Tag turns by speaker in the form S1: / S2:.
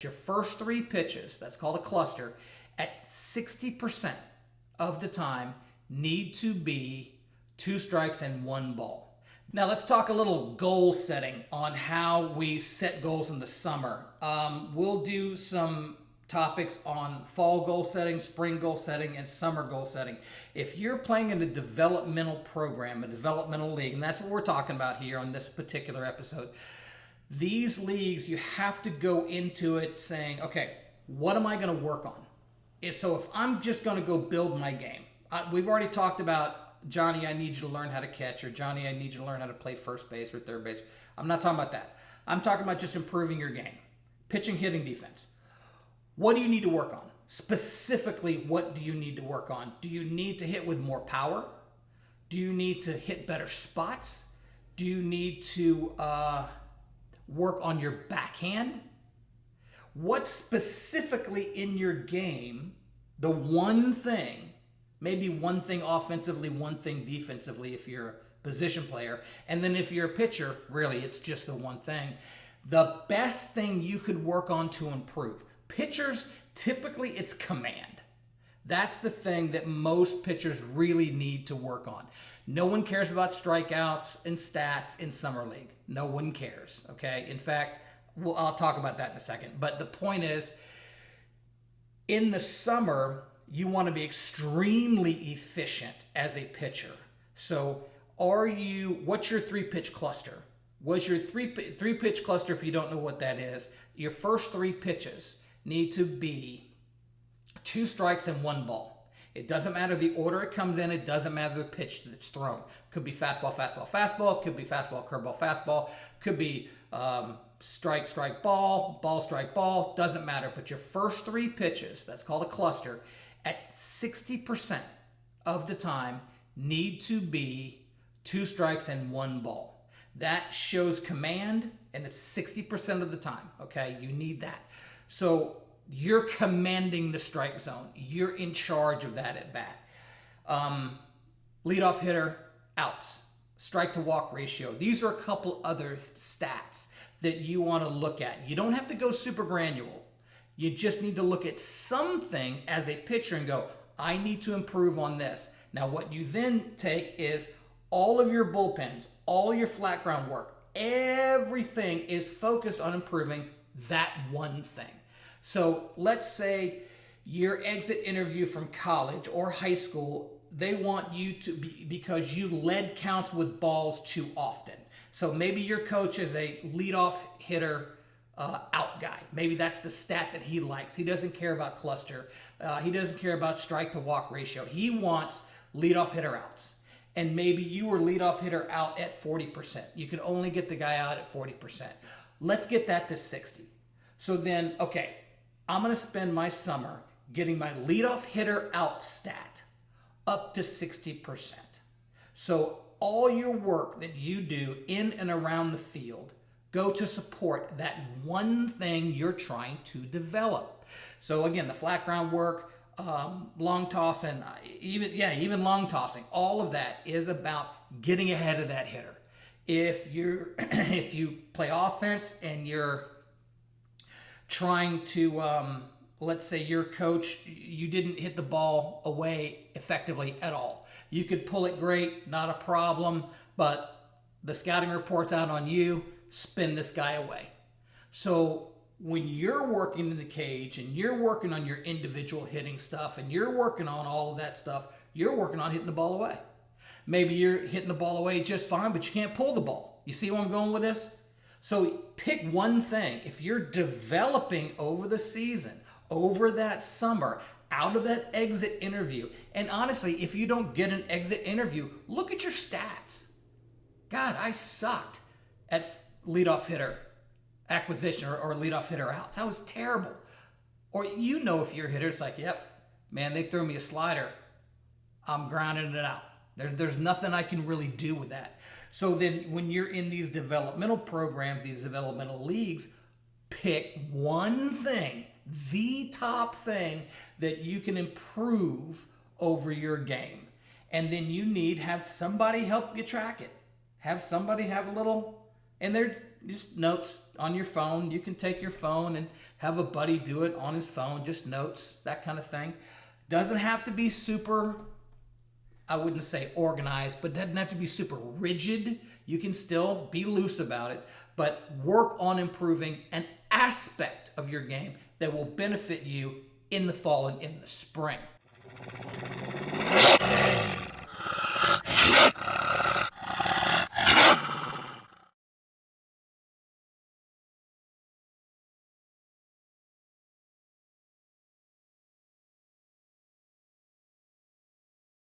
S1: Your first three pitches, that's called a cluster, at 60% of the time need to be 2 strikes and 1 ball. Now let's talk a little goal setting on how we set goals in the summer. We'll do some topics on fall goal setting, spring goal setting, and summer goal setting. If you're playing in a developmental program, a developmental league, and that's what we're talking about here on this particular episode, these leagues, you have to go into it saying, okay, what am I going to work on? So if I'm just going to go build my game, we've already talked about, Johnny, I need you to learn how to catch, or Johnny, I need you to learn how to play first base or third base. I'm not talking about that. I'm talking about just improving your game. Pitching, hitting, defense. What do you need to work on? Specifically, what do you need to work on? Do you need to hit with more power? Do you need to hit better spots? Do you need to work on your backhand? What specifically in your game, the one thing, maybe one thing offensively, one thing defensively if you're a position player, and then if you're a pitcher, really it's just the one thing. The best thing you could work on to improve. Pitchers, typically it's command. That's the thing that most pitchers really need to work on. No one cares about strikeouts and stats in Summer League. No one cares, okay? In fact, I'll talk about that in a second. But the point is, in the summer, you want to be extremely efficient as a pitcher. So what's your 3-pitch cluster? What's your three-pitch cluster, if you don't know what that is? Your first 3 pitches need to be 2 strikes and 1 ball. It doesn't matter the order it comes in. It doesn't matter the pitch that's thrown. Could be fastball, fastball, fastball. Could be fastball, curveball, fastball. Could be strike, strike, ball, ball, strike, ball. Doesn't matter. But your first 3 pitches, that's called a cluster, at 60% of the time need to be 2 strikes and 1 ball. That shows command, and it's 60% of the time, okay? You need that. So you're commanding the strike zone. You're in charge of that at bat. Leadoff hitter, outs. Strike to walk ratio. These are a couple other stats that you want to look at. You don't have to go super granular. You just need to look at something as a pitcher and go, I need to improve on this. Now what you then take is all of your bullpens, all your flat ground work, everything is focused on improving that one thing. So let's say your exit interview from college or high school, they want you to be, because you led counts with balls too often. So maybe your coach is a leadoff hitter out guy. Maybe that's the stat that he likes. He doesn't care about cluster. He doesn't care about strike to walk ratio. He wants leadoff hitter outs. And maybe you were leadoff hitter out at 40%. You could only get the guy out at 40%. Let's get that to 60. So then, okay, I'm going to spend my summer getting my leadoff hitter out stat up to 60%. So all your work that you do in and around the field go to support that one thing you're trying to develop. So again, the flat ground work, long toss, and even long tossing, all of that is about getting ahead of that hitter. If you play offense and you're trying to, let's say your coach, you didn't hit the ball away effectively at all. You could pull it great, not a problem, but the scouting report's out on you, spin this guy away. So when you're working in the cage and you're working on your individual hitting stuff and you're working on all of that stuff, you're working on hitting the ball away. Maybe you're hitting the ball away just fine, but you can't pull the ball. You see where I'm going with this? So pick one thing. If you're developing over the season, over that summer, out of that exit interview, and honestly, if you don't get an exit interview, look at your stats. God, I sucked at leadoff hitter acquisition or leadoff hitter outs. I was terrible. Or if you're a hitter, it's like, yep, man, they threw me a slider. I'm grounding it out. There's nothing I can really do with that. So then when you're in these developmental programs, these developmental leagues, pick one thing, the top thing that you can improve over your game. And then have somebody help you track it. Have somebody have a little, and just notes on your phone. You can take your phone and have a buddy do it on his phone, just notes, that kind of thing. Doesn't have to be super, I wouldn't say organized, but doesn't have to be super rigid. You can still be loose about it, but work on improving an aspect of your game that will benefit you in the fall and in the spring.